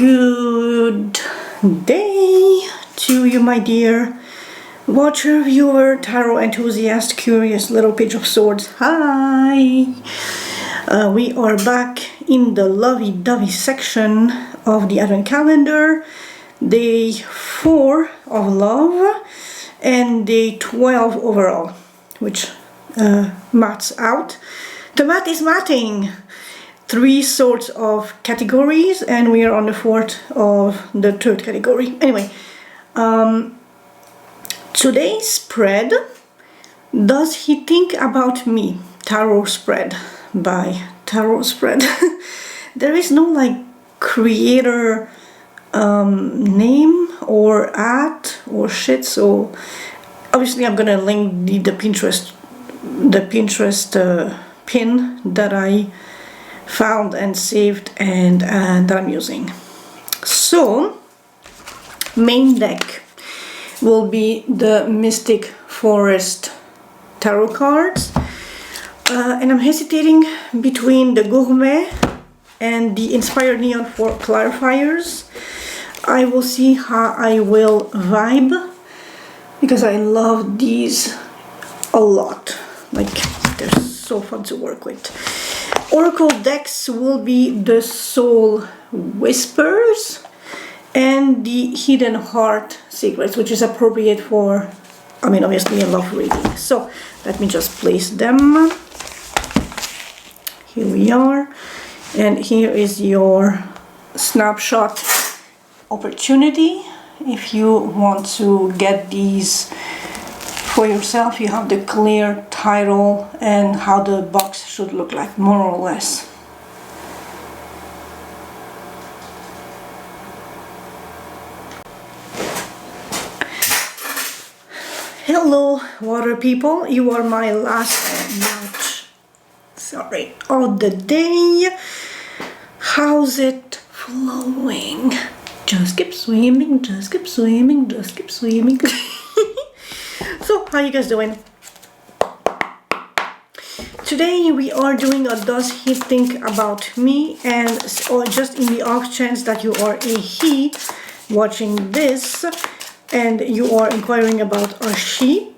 Good day to you, my dear watcher, viewer, tarot enthusiast, curious little page of swords. Hi! We are back in the lovey-dovey section of the Advent calendar. Day 4 of love and day 12 overall, which maths out. The math is mathing. 3 sorts of categories, and we are on the 4th of the 3rd category. Anyway, today's spread, Does He Think About Me? Tarot spread by Tarot Spread. There is no like creator name or at or shit, so obviously I'm gonna link the Pinterest pin that I found and saved and that I'm using. So main deck will be the Mystic Forest tarot cards, and I'm hesitating between the Gourmet and the Inspired Neon for clarifiers. I will see how I will vibe, because I love these a lot. Like, they're so fun to work with. Oracle decks will be the Soul Whispers and the Hidden Heart Secrets, which is appropriate for, I mean, obviously a love reading. So let me just place them. Here we are. And here is your snapshot opportunity. If you want to get these for yourself, you have the clear title and how the box should look like, more or less. Hello, water people. You are my last match, of the day. How's it flowing? Just keep swimming, just keep swimming, just keep swimming. So, how you guys doing? Today we are doing a Does He Think About Me? And or just in the off chance that you are a he watching this and you are inquiring about a she,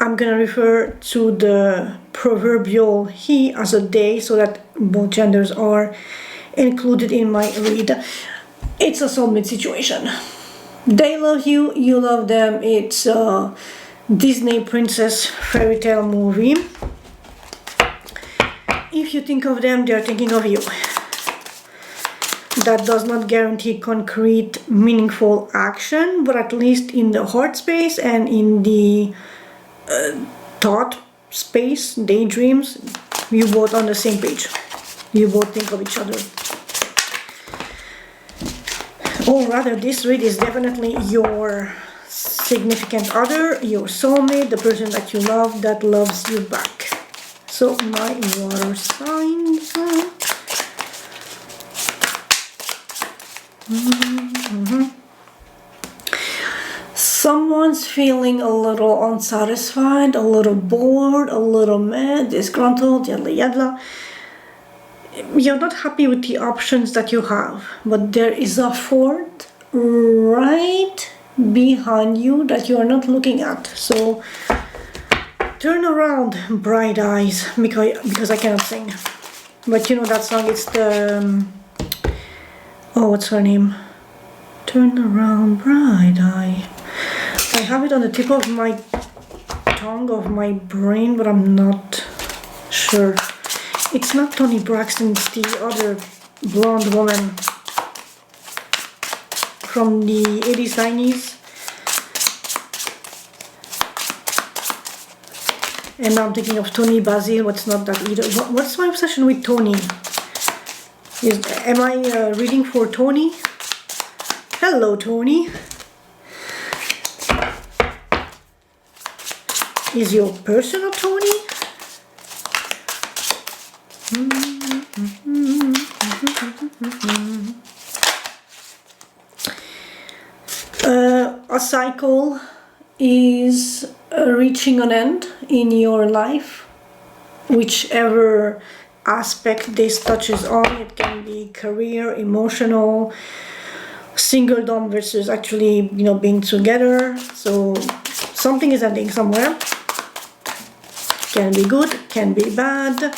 I'm gonna refer to the proverbial he as a they, so that both genders are included in my read. It's a soulmate situation. They love you, you love them. It's a Disney princess fairy tale movie. If you think of them, they're thinking of you. That does not guarantee concrete, meaningful action, but at least in the heart space and in the thought space, daydreams, you both on the same page. You both think of each other. Or rather, this read is definitely your significant other, your soulmate, the person that you love that loves you back. So my water signs. Someone's feeling a little unsatisfied, a little bored, a little mad, disgruntled, yadla yadla. You're not happy with the options that you have, but there is a fourth right behind you that you are not looking at. So turn around, bright eyes, because I cannot sing. But you know that song, it's the oh, what's her name? Turn around, bright eye. I have it on the tip of my tongue, of my brain, but I'm not sure. It's not Toni Braxton, it's the other blonde woman from the 80s, 90s. And now I'm thinking of Toni Basil, what's not that either. What's my obsession with Toni? Am I reading for Toni? Hello, Toni. Is your person a Toni? A cycle is reaching an end in your life, whichever aspect this touches on. It can be career, emotional, singledom versus actually, you know, being together. So something is ending somewhere. Can be good, can be bad,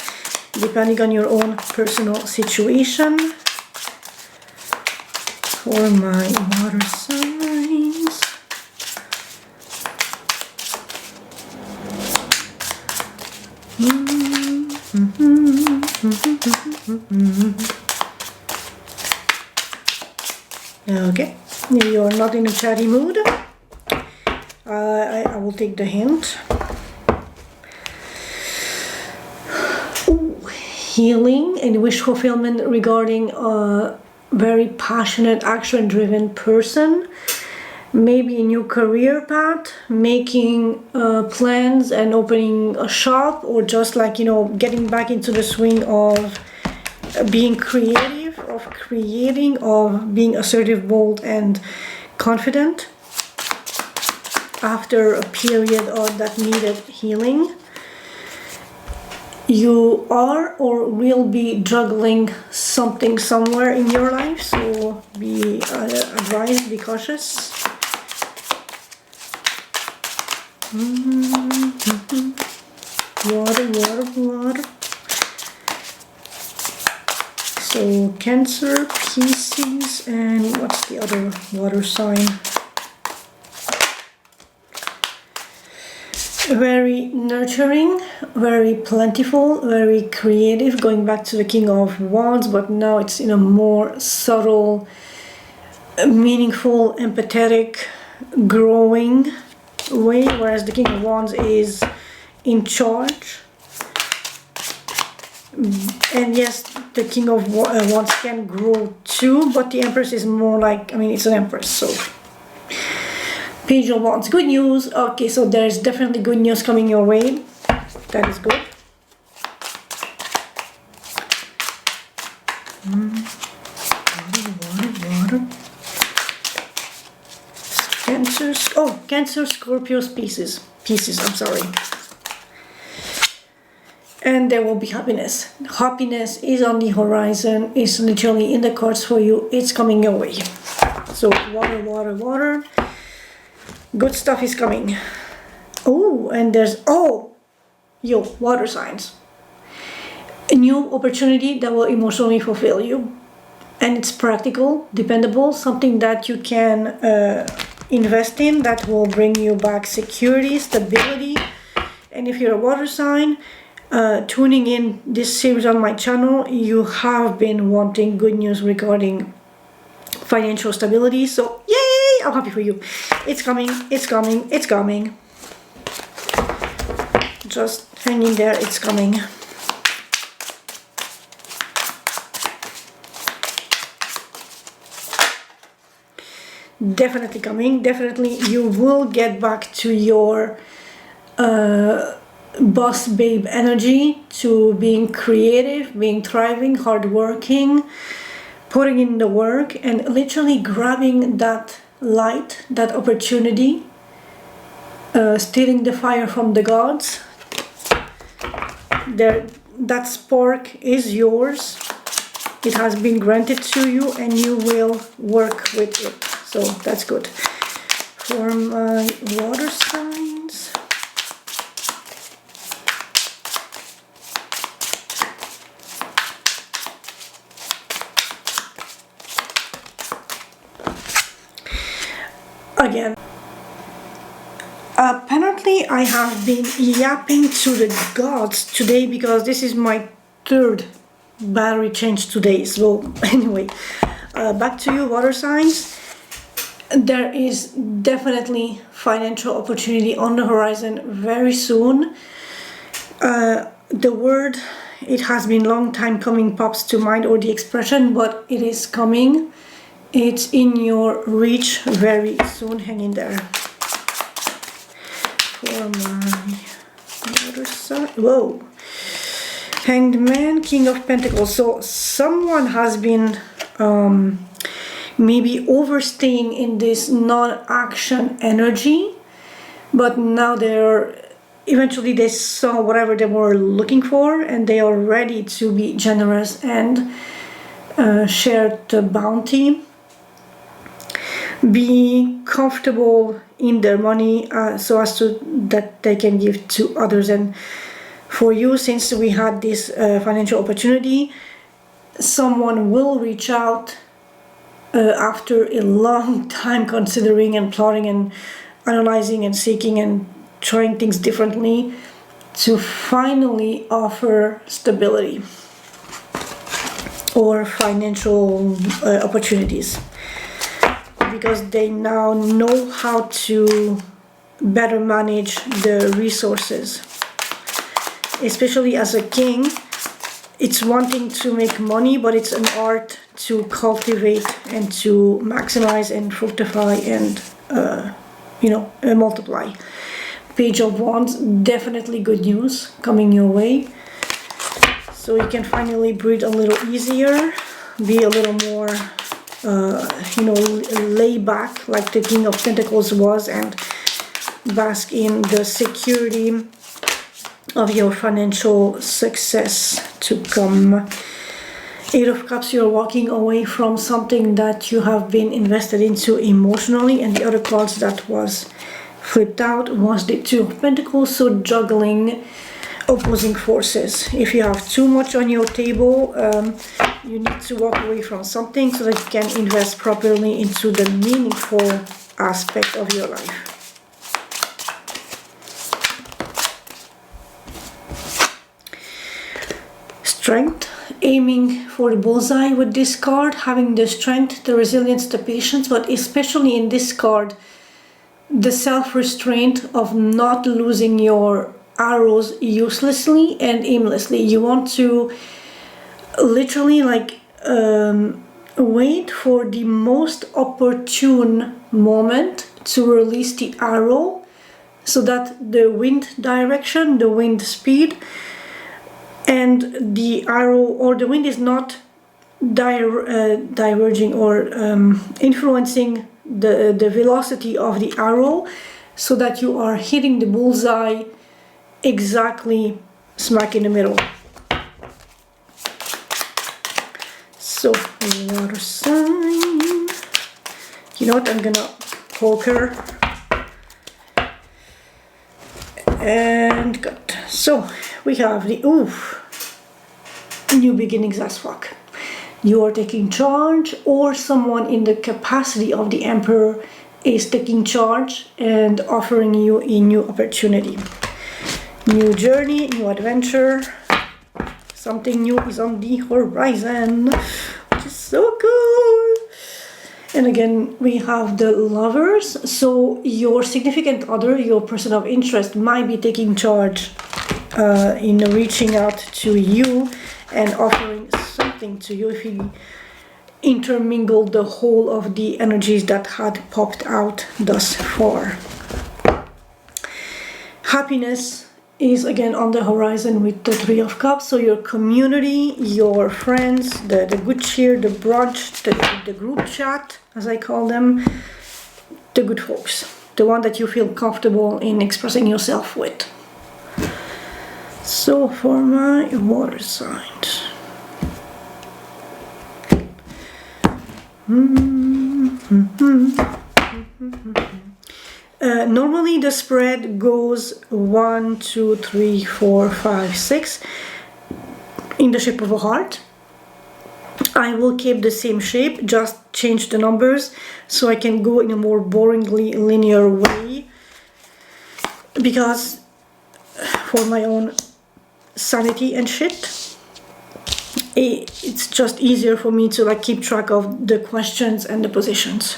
depending on your own personal situation. For my water signs. Okay, you're not in a chatty mood. I will take the hint. Ooh, healing and wish fulfillment regarding a very passionate, action-driven person. Maybe a new career path, making plans and opening a shop, or just like, you know, getting back into the swing of being creative, of creating, of being assertive, bold, and confident after a period of that needed healing. You are or will be juggling something somewhere in your life, so be advised, be cautious. Water, water, water. So Cancer, Pisces, and what's the other water sign? Very nurturing, very plentiful, very creative, going back to the King of Wands, but now it's in a more subtle, meaningful, empathetic, growing way, whereas the King of Wands is in charge. And yes, the King of Wands can grow too, but the Empress is more like, I mean, it's an Empress, so. Page of Wands, good news. Okay, so there's definitely good news coming your way. That is good. Water. Cancer, oh, Cancer, Scorpio, Pisces, I'm sorry. And there will be happiness. Happiness is on the horizon. It's literally in the cards for you. It's coming your way. So water, water, water. Good stuff is coming. Oh, and there's, water signs. A new opportunity that will emotionally fulfill you. And it's practical, dependable, something that you can invest in, that will bring you back security, stability. And if you're a water sign, tuning in this series on my channel, you have been wanting good news regarding financial stability. So yay, I'm happy for you. It's coming, it's coming, it's coming. Just hang in there, it's coming. Definitely coming. Definitely you will get back to your boss babe energy, to being creative, being thriving, hardworking, putting in the work, and literally grabbing that light, that opportunity, stealing the fire from the gods. That spark is yours. It has been granted to you, and you will work with it. So that's good. For my water signs. Again, apparently I have been yapping to the gods today because this is my third battery change today. So anyway, back to you, water signs. There is definitely financial opportunity on the horizon very soon. The word, it has been long time coming, pops to mind, or the expression, but it is coming. It's in your reach very soon. Hang in there. For my water sign, whoa. Hanged Man, King of Pentacles. So someone has been maybe overstaying in this non-action energy, but now they're eventually they saw whatever they were looking for, and they are ready to be generous and share the bounty, be comfortable in their money, so as to that they can give to others. And for you, since we had this financial opportunity, someone will reach out after a long time considering and plotting and analyzing and seeking and trying things differently, to finally offer stability or financial opportunities, because they now know how to better manage the resources. Especially as a king, it's one thing to make money, but it's an art to cultivate and to maximize and fructify and multiply. Page of Wands, definitely good news coming your way. So you can finally breathe a little easier, be a little more lay back like the King of Pentacles was, and bask in the security of your financial success to come. Eight of Cups, you're walking away from something that you have been invested into emotionally, and the other cards that was flipped out was the Two of Pentacles, so juggling opposing forces. If you have too much on your table, you need to walk away from something so that you can invest properly into the meaningful aspect of your life. Strength, aiming for the bullseye with this card, having the strength, the resilience, the patience, but especially in this card, the self-restraint of not losing your arrows uselessly and aimlessly. You want to literally wait for the most opportune moment to release the arrow, so that the wind direction, the wind speed, and the arrow or the wind is not diverging or influencing the velocity of the arrow, so that you are hitting the bullseye exactly smack in the middle. So, water sign. You know what? I'm gonna poker and cut. So we have the new beginnings as fuck. You are taking charge, or someone in the capacity of the Emperor is taking charge and offering you a new opportunity. New journey, new adventure. Something new is on the horizon, which is so cool. And again, we have the Lovers. So your significant other, your person of interest, might be taking charge in reaching out to you and offering something to you, if he intermingled the whole of the energies that had popped out thus far. Happiness is again on the horizon with the Three of Cups. So your community, your friends, the good cheer, the brunch, the group chat, as I call them, the good folks, the one that you feel comfortable in expressing yourself with. So for my water signs, normally the spread goes 1, 2, 3, 4, 5, 6 in the shape of a heart. I will keep the same shape, just change the numbers so I can go in a more boringly linear way, because for my own sanity and shit, it's just easier for me to keep track of the questions and the positions.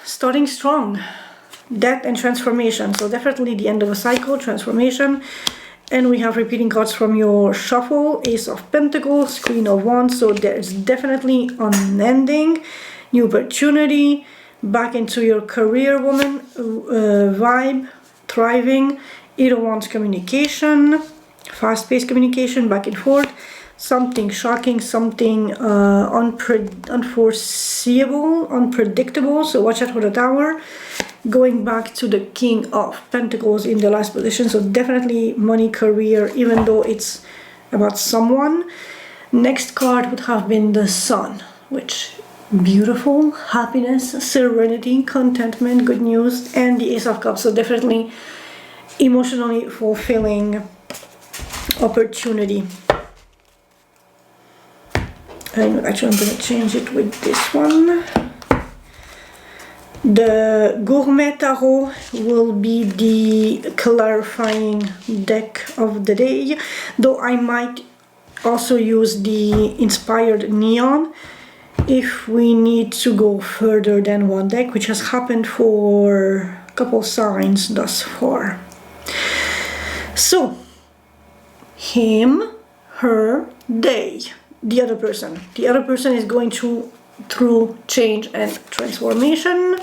Starting strong, death and transformation. So definitely the end of a cycle, transformation. And we have repeating cards from your shuffle, Ace of Pentacles, Queen of Wands. So there's definitely an ending, new opportunity, back into your career, woman, vibe, thriving. Eight of Wands, communication, fast-paced communication, back and forth. something shocking, something unforeseeable, unpredictable. So watch out for the Tower. Going back to the King of Pentacles in the last position. So definitely money, career, even though it's about someone. Next card would have been the Sun, which beautiful, happiness, serenity, contentment, good news, and the Ace of Cups. So definitely emotionally fulfilling opportunity. And actually I'm going to change it with this one. The Gourmet Tarot will be the clarifying deck of the day, though I might also use the Inspired Neon if we need to go further than one deck, which has happened for a couple signs thus far. So, him, her, they, the other person. The other person is going through change and transformation,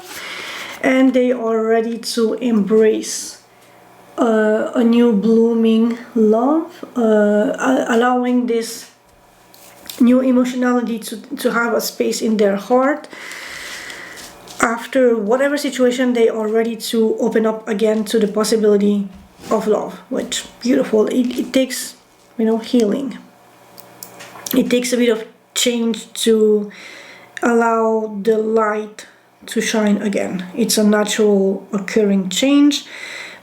and they are ready to embrace a new blooming love, allowing this new emotionality to have a space in their heart. After whatever situation, they are ready to open up again to the possibility of love, which beautiful. It takes, healing. It takes a bit of change to allow the light to shine again. It's a natural occurring change,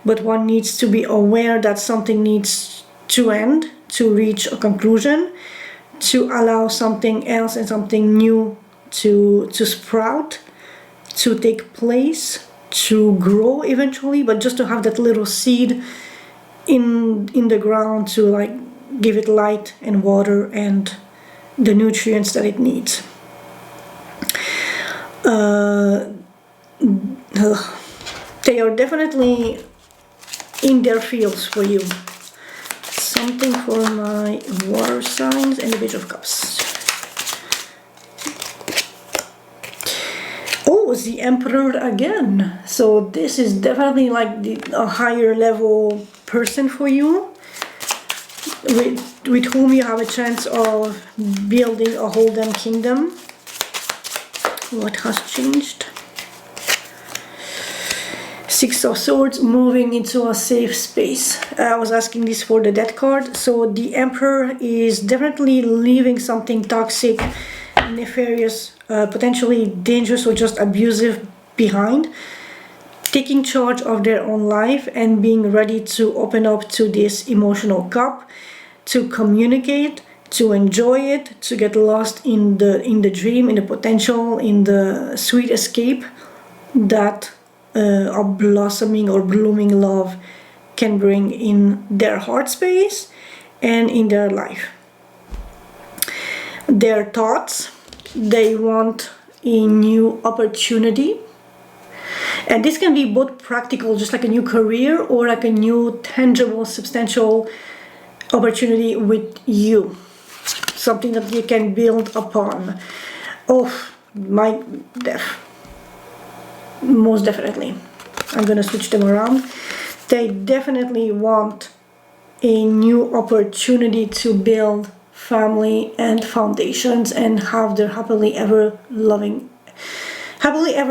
but one needs to be aware that something needs to end to reach a conclusion, to allow something else and something new to sprout, to take place, to grow eventually, but just to have that little seed in the ground to like give it light and water and the nutrients that it needs. They are definitely in their fields for you. Something for my water signs and the Page of Cups. Oh, the Emperor again. So this is definitely like a higher level person for you, with whom you have a chance of building a whole kingdom. What has changed? Six of Swords, moving into a safe space. I was asking this for the Death card. So the Emperor is definitely leaving something toxic, nefarious, potentially dangerous or just abusive behind, taking charge of their own life and being ready to open up to this emotional cup, to communicate, to enjoy it, to get lost in the dream, in the potential, in the sweet escape that a blossoming or blooming love can bring in their heart space and in their life. Their thoughts, they want a new opportunity, and this can be both practical, just like a new career, or like a new tangible, substantial opportunity with you, something that you can build upon. Oh, most definitely. I'm gonna switch them around. They definitely want a new opportunity to build family and foundations and have their happily ever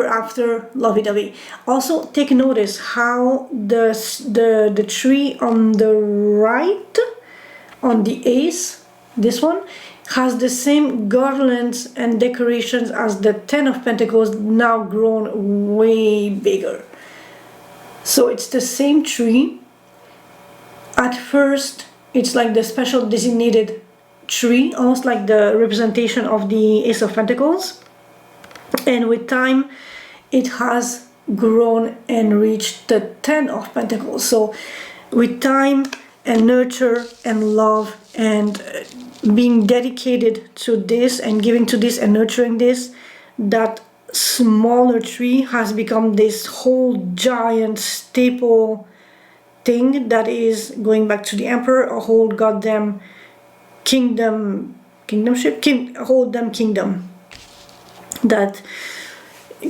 after lovey-dovey. Also take notice how the tree on the right, on the Ace, this one, has the same garlands and decorations as the Ten of Pentacles, now grown way bigger. So it's the same tree. At first it's like the special designated tree, almost like the representation of the Ace of Pentacles, and with time it has grown and reached the Ten of Pentacles. So with time and nurture and love and being dedicated to this and giving to this and nurturing this, that smaller tree has become this whole giant staple thing that is, going back to the Emperor, a whole goddamn kingdom that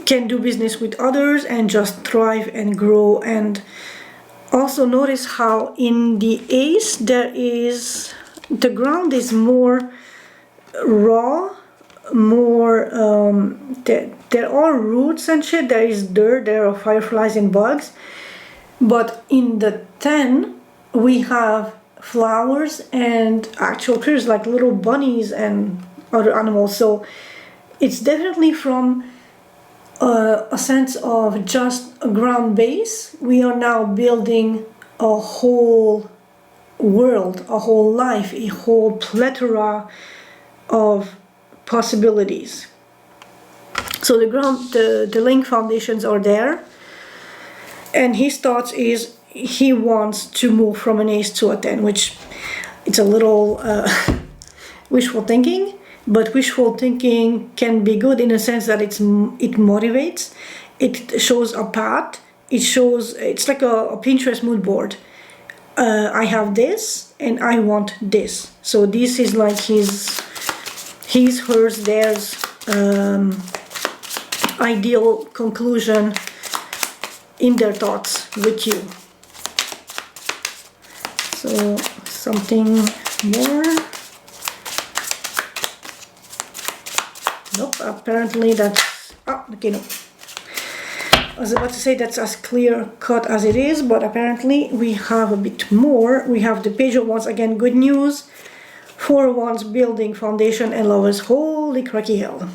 can do business with others and just thrive and grow. And also notice how in the Ace there is the ground is more raw, more there are roots and shit, there is dirt, there are fireflies and bugs, but in the 10 we have flowers and actual creatures like little bunnies and other animals. So it's definitely from a sense of just a ground base. We are now building a whole world, a whole life, a whole plethora of possibilities. So the laying foundations are there, and his thoughts is he wants to move from an ace to a 10, which it's a little wishful thinking, but wishful thinking can be good in a sense that it motivates, it shows a path, it's like a Pinterest mood board. I have this and I want this. So this is like his, hers, theirs, ideal conclusion in their thoughts with you. So something more. Nope, apparently that's, okay, no. I was about to say that's as clear cut as it is, but apparently we have a bit more. We have the Page of Wands, again, good news. 4 of Wands, building, foundation, and Lovers. Holy cracky hell.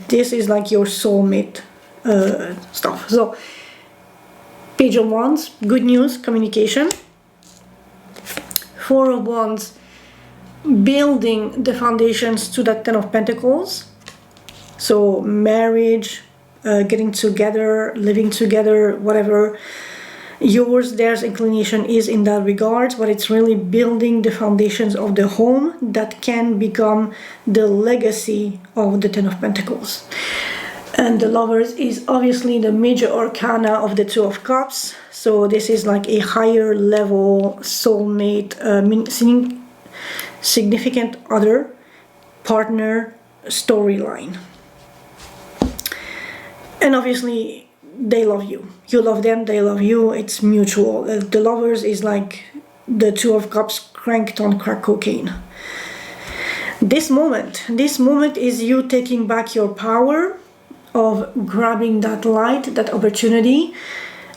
This is like your soulmate stuff. So, Page of Wands, good news, communication. 4 of Wands, building the foundations to that 10 of Pentacles. So, marriage, getting together, living together, whatever theirs inclination is in that regard, but it's really building the foundations of the home that can become the legacy of the 10 of Pentacles. And the Lovers is obviously the major arcana of the 2 of Cups, so this is like a higher level soulmate, significant other, partner storyline. And obviously, they love you. You love them, they love you. It's mutual. The Lovers is like the 2 of Cups cranked on crack cocaine. This moment is you taking back your power of grabbing that light, that opportunity,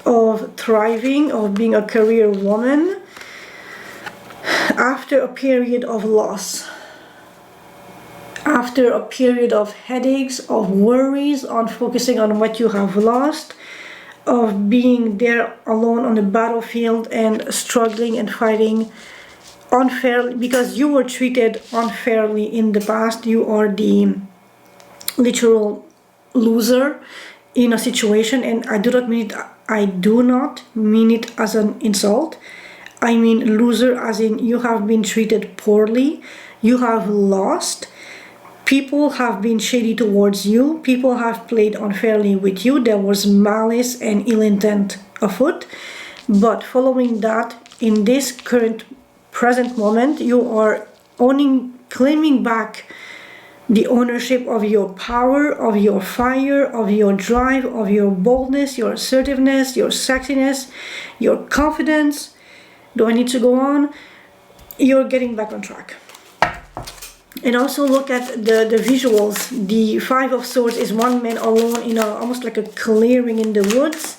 of thriving, of being a career woman after a period of loss. After a period of headaches, of worries, on focusing on what you have lost, of being there alone on the battlefield and struggling and fighting unfairly because you were treated unfairly in the past. You are the literal loser in a situation, and I do not mean it as an insult. I mean loser as in you have been treated poorly, you have lost. People have been shady towards you. People have played unfairly with you. There was malice and ill intent afoot. But following that, in this present moment, you are claiming back the ownership of your power, of your fire, of your drive, of your boldness, your assertiveness, your sexiness, your confidence. Do I need to go on? You're getting back on track. And also look at the visuals. The 5 of Swords is one man alone in almost like a clearing in the woods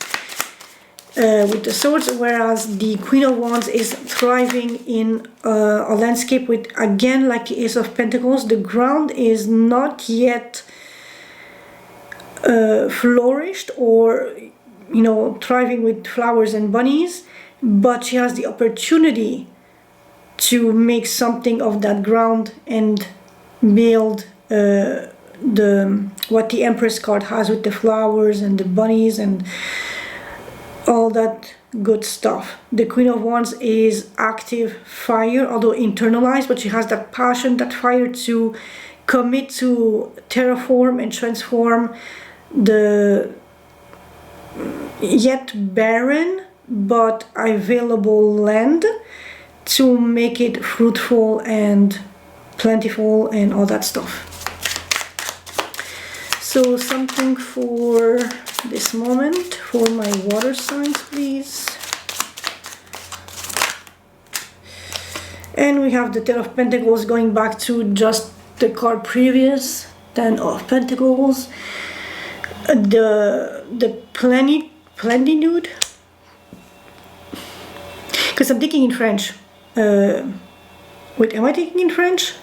with the swords, whereas the Queen of Wands is thriving in a landscape with, again, like the Ace of Pentacles. The ground is not yet flourished or, thriving with flowers and bunnies, but she has the opportunity to make something of that ground and build what the Empress card has with the flowers and the bunnies and all that good stuff. The Queen of Wands is active fire, although internalized, but she has that passion, that fire to commit to terraform and transform the yet barren but available land to make it fruitful and plentiful and all that stuff. So something for this moment for my water signs, please. And we have the Ten of Pentacles going back to just the card previous, Ten of Pentacles. The plenitude, because I'm thinking in French. Wait, am I thinking in French?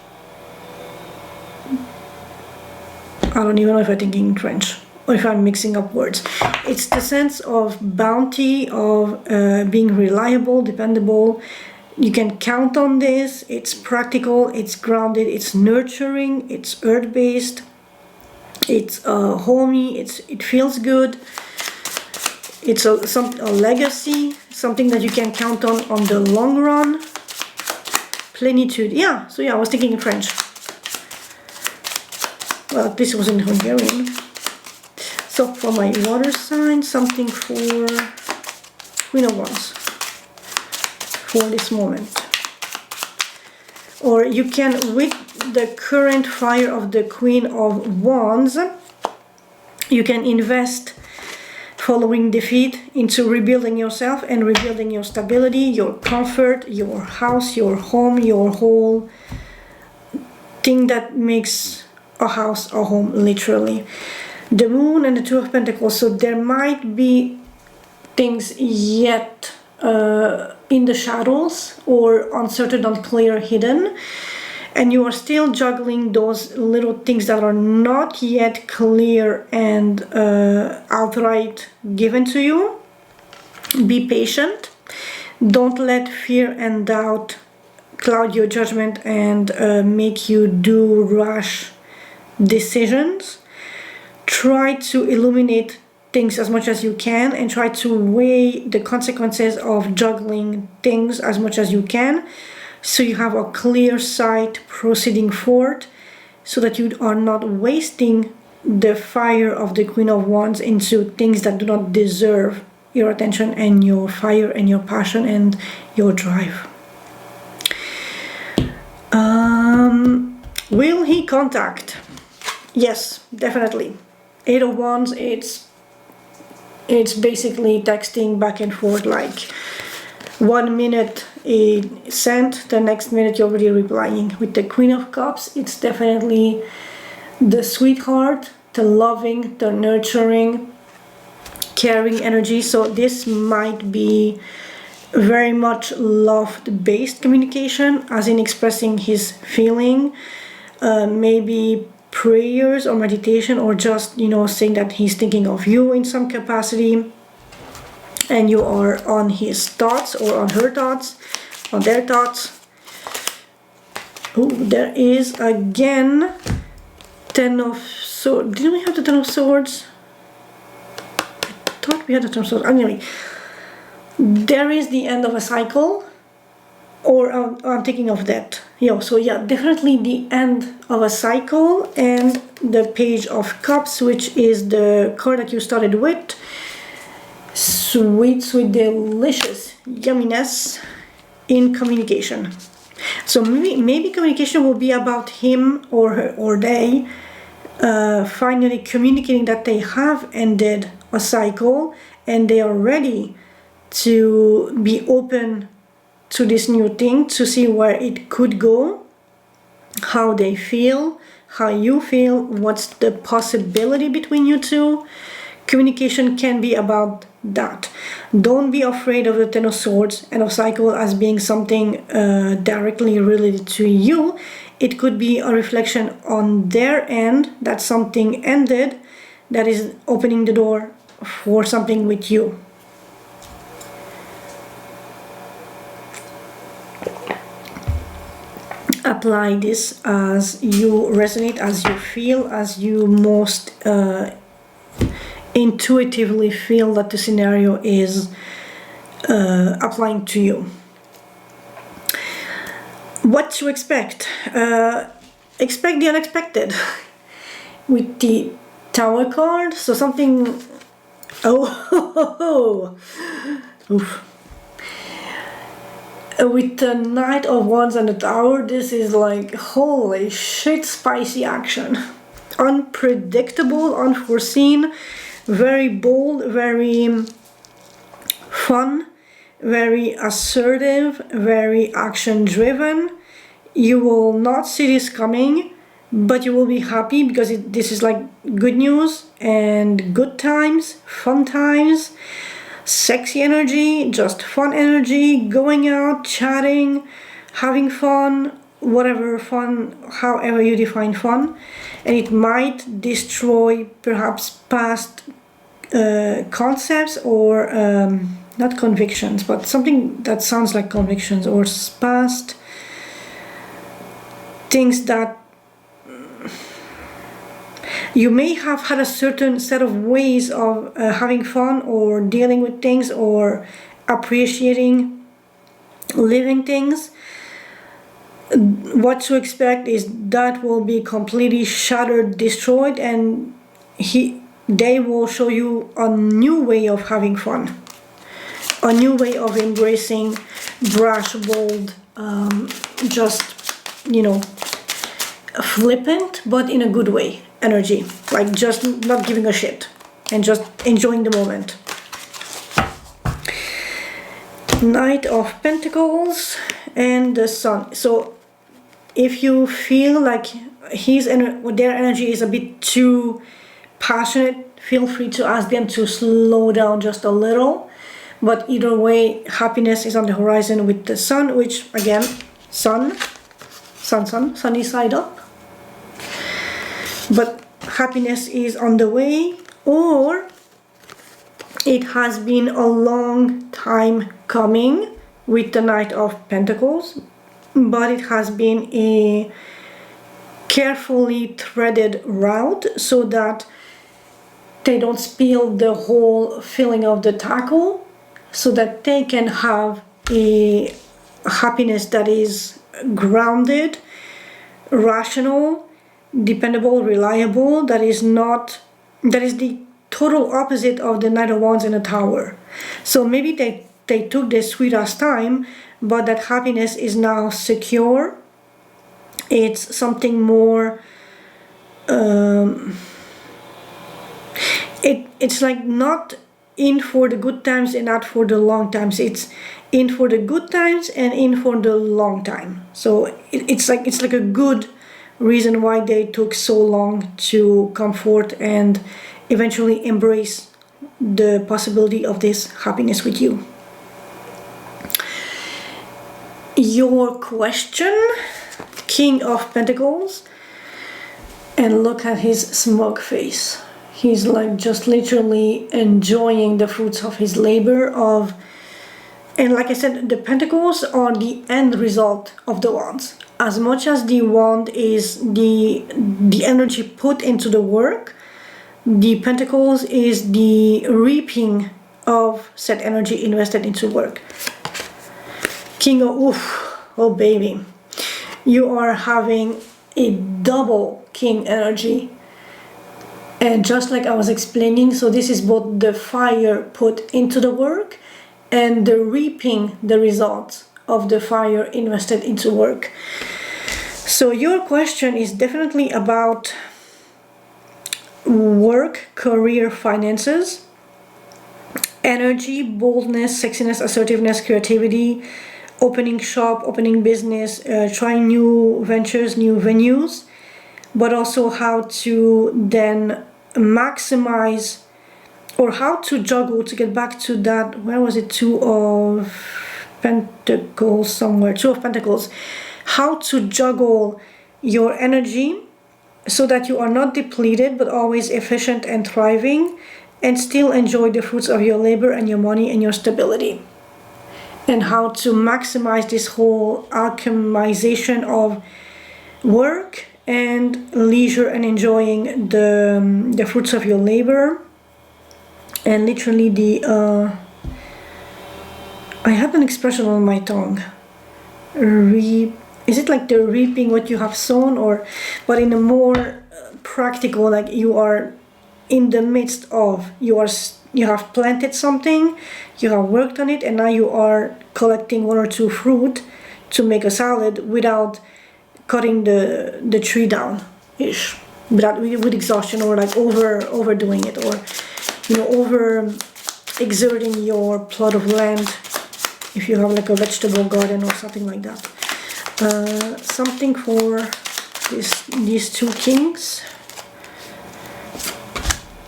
I don't even know if I'm thinking in French or if I'm mixing up words. It's the sense of bounty, of being reliable, dependable. You can count on this. It's practical, it's grounded, it's nurturing, it's earth-based, it's homey, it feels good. It's a legacy, something that you can count on the long run. Plenitude, yeah, so yeah, I was thinking in French. Well, this was in Hungarian. So for my water sign, something for Queen of Wands for this moment. Or you can, with the current fire of the Queen of Wands, you can invest following defeat into rebuilding yourself and rebuilding your stability, your comfort, your house, your home, your whole thing that makes a house a home, literally. The Moon and the Two of Pentacles, so there might be things yet in the shadows or uncertain, unclear, hidden, and you are still juggling those little things that are not yet clear and outright given to you. Be patient. Don't let fear and doubt cloud your judgment and make you do rash decisions. Try to illuminate things as much as you can and try to weigh the consequences of juggling things as much as you can, so you have a clear sight proceeding forward, so that you are not wasting the fire of the Queen of Wands into things that do not deserve your attention and your fire and your passion and your drive. Will he contact? Yes, definitely. Eight of Wands, it's basically texting back and forth, like 1 minute sent, the next minute you're already replying. With the Queen of Cups, it's definitely the sweetheart, the loving, the nurturing, caring energy. So this might be very much love-based communication, as in expressing his feeling, maybe prayers or meditation, or just, you know, saying that he's thinking of you in some capacity and you are on his thoughts or on her thoughts, on their thoughts. Oh, there is again Ten of Swords. Didn't we have the Ten of Swords? I thought we had the Ten of Swords. Anyway, there is the end of a cycle, or I'm thinking of that. Yeah, so yeah, definitely the end of a cycle, and the Page of Cups, which is the card that you started with. Sweet, sweet, delicious yumminess in communication. So maybe communication will be about him or her or they finally communicating that they have ended a cycle and they are ready to be open to this new thing, to see where it could go, how they feel, how you feel, what's the possibility between you two. Communication can be about that. Don't be afraid of the Ten of Swords and of cycle as being something directly related to you. It could be a reflection on their end that something ended that is opening the door for something with you. Apply this as you resonate, as you feel, as you most intuitively feel that the scenario is applying to you. What to expect? Expect the unexpected with the Tower card. So something. Oof. With the Knight of Wands and the Tower, this is like holy shit, spicy action. Unpredictable, unforeseen, very bold, very fun, very assertive, very action driven. You will not see this coming, but you will be happy because this is like good news and good times, fun times, sexy energy, just fun energy, going out, chatting, having fun, whatever fun, however you define fun. And it might destroy perhaps past concepts or not convictions, but something that sounds like convictions, or past things that you may have had a certain set of ways of having fun or dealing with things or appreciating living things. What to expect is that will be completely shattered, destroyed, and they will show you a new way of having fun, a new way of embracing brash, bold, just, you know, flippant, but in a good way energy, like just not giving a shit and just enjoying the moment. Knight of Pentacles and the Sun. So if you feel like their energy is a bit too passionate, feel free to ask them to slow down just a little. But either way, happiness is on the horizon with the Sun, which again, sunny side up. But happiness is on the way, or it has been a long time coming with the Knight of Pentacles, but it has been a carefully threaded route so that they don't spill the whole filling of the tackle, so that they can have a happiness that is grounded, rational, dependable, reliable, that is the total opposite of the Knight of Wands in a Tower. So maybe they took their sweet ass time, but that happiness is now secure. It's something more, it's like not in for the good times and not for the long times. It's in for the good times and in for the long time. So it's like a good reason why they took so long to come forth and eventually embrace the possibility of this happiness with you. Your question, King of Pentacles, and look at his smug face. He's like just literally enjoying the fruits of his labor and like I said, the Pentacles are the end result of the Wands. As much as the Wand is the energy put into the work, the Pentacles is the reaping of said energy invested into work. King of, oh baby, you are having a double King energy. And just like I was explaining, so this is both the fire put into the work and the reaping the results of the fire invested into work. So your question is definitely about work, career, finances, energy, boldness, sexiness, assertiveness, creativity, opening shop, opening business, trying new ventures, new venues, but also how to then maximize or how to juggle to get back to that, where was it, Two of Pentacles, how to juggle your energy so that you are not depleted but always efficient and thriving and still enjoy the fruits of your labor and your money and your stability, and how to maximize this whole alchemization of work and leisure and enjoying the fruits of your labor. And literally I have an expression on my tongue. Is it like the reaping what you have sown, but in a more practical, like you are in the midst of, you have planted something, you have worked on it, and now you are collecting one or two fruit to make a salad without cutting the tree down ish, with exhaustion, or like overdoing it, or over exerting your plot of land if you have like a vegetable garden or something like that. Something for these two kings.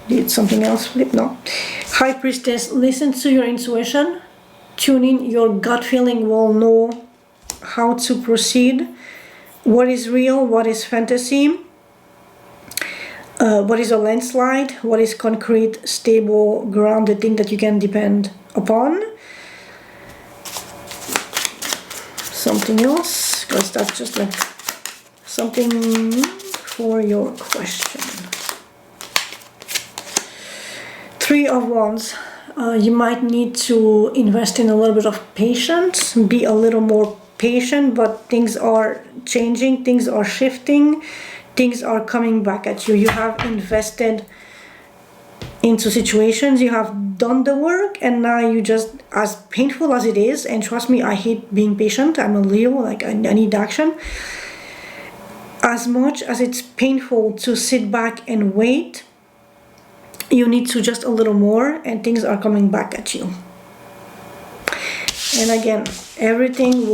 Did something else flip? No. High Priestess, listen to your intuition. Tune in, your gut feeling will know how to proceed. What is real, what is fantasy, what is a landslide, what is concrete, stable, grounded thing that you can depend upon. Something else, because that's just like something for your question. Three of Wands. You might need to invest in a little bit of patience, be a little more patient, but things are changing, things are shifting, things are coming back at you. You have invested into situations, you have done the work, and now you just, as painful as it is, and trust me, I hate being patient, I'm a Leo, like I need action. As much as it's painful to sit back and wait, you need to just a little more, and things are coming back at you. And again, everything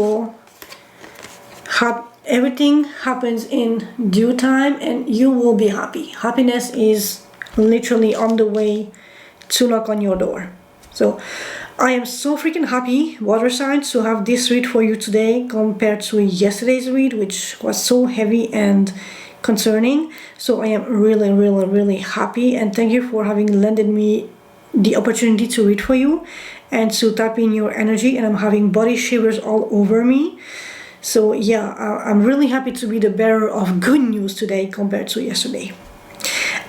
happens in due time, and you will be happy. Happiness is literally on the way to knock on your door. So I am so freaking happy, water signs, to have this read for you today compared to yesterday's read, which was so heavy and concerning. So I am really, really, really happy, and thank you for having lended me the opportunity to read for you and to tap in your energy. And I'm having body shivers all over me. So yeah, I'm really happy to be the bearer of good news today compared to yesterday.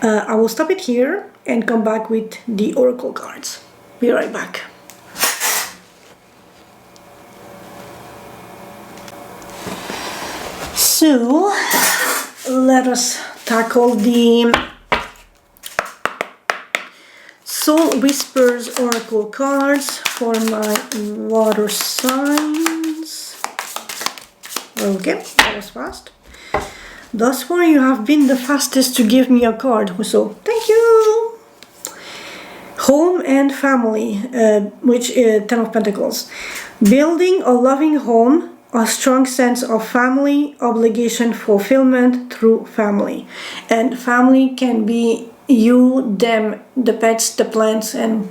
I will stop it here and come back with the oracle cards. Be right back. So let us tackle the Soul Whispers oracle cards for my water signs. Okay, that was fast. Thus far you have been the fastest to give me a card, so thank you. Home and family, which is Ten of Pentacles. Building a loving home, a strong sense of family, obligation fulfillment through family. And family can be you, them, the pets, the plants, and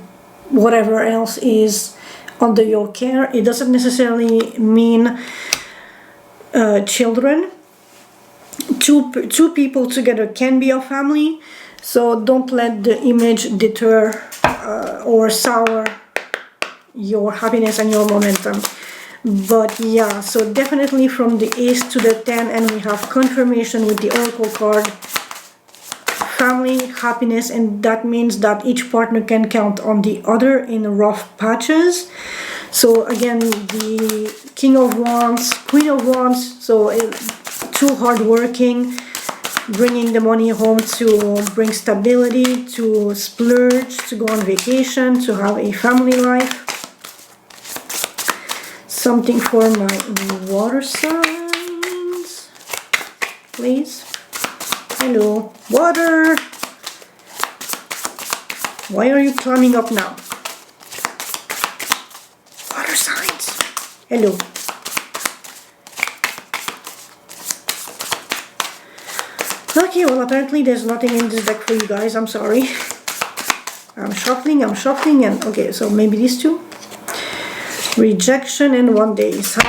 whatever else is under your care. It doesn't necessarily mean children. Two people together can be a family, so don't let the image deter or sour your happiness and your momentum. But yeah, so definitely from the Ace to the 10, and we have confirmation with the Oracle card, family, happiness, and that means that each partner can count on the other in rough patches. So again, the King of Wands, Queen of Wands, so too hardworking, bringing the money home to bring stability, to splurge, to go on vacation, to have a family life. Something for my water signs, please. Hello, water. Why are you climbing up now? Water signs. Hello. Okay, well apparently there's nothing in this deck for you guys. I'm sorry. I'm shuffling, and okay, so maybe these two. Rejection and 1 day. So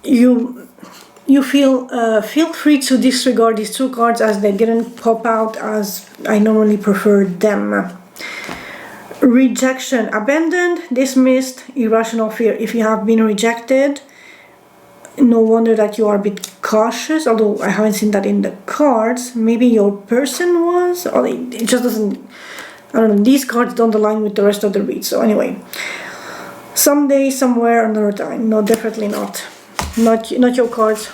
you feel free to disregard these two cards as they didn't pop out as I normally prefer them. Rejection, abandoned, dismissed, irrational fear. If you have been rejected, no wonder that you are a bit cautious, although I haven't seen that in the cards. Maybe your person was, or it just doesn't, I don't know, these cards don't align with the rest of the read. So anyway, someday, somewhere, another time. No, definitely not. Not your cards.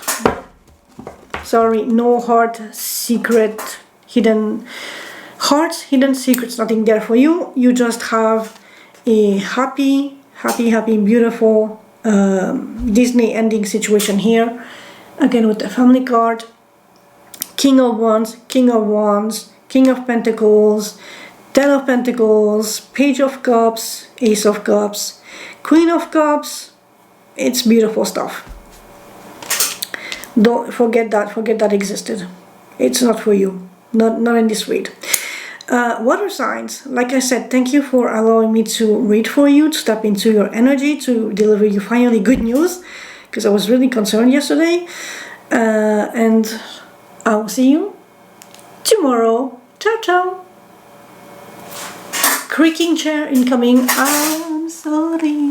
Sorry, no heart, secret, hidden hearts, hidden secrets, nothing there for you. You just have a happy, beautiful Disney ending situation here. Again with the family card, King of Wands, King of Wands, King of Pentacles, Ten of Pentacles, Page of Cups, Ace of Cups, Queen of Cups. It's beautiful stuff. Don't forget that existed. It's not for you, not in this read. Water signs, like I said, thank you for allowing me to read for you, to step into your energy, to deliver you finally good news, because I was really concerned yesterday. And I will see you tomorrow. Ciao, ciao. Creaking chair incoming. I'm sorry.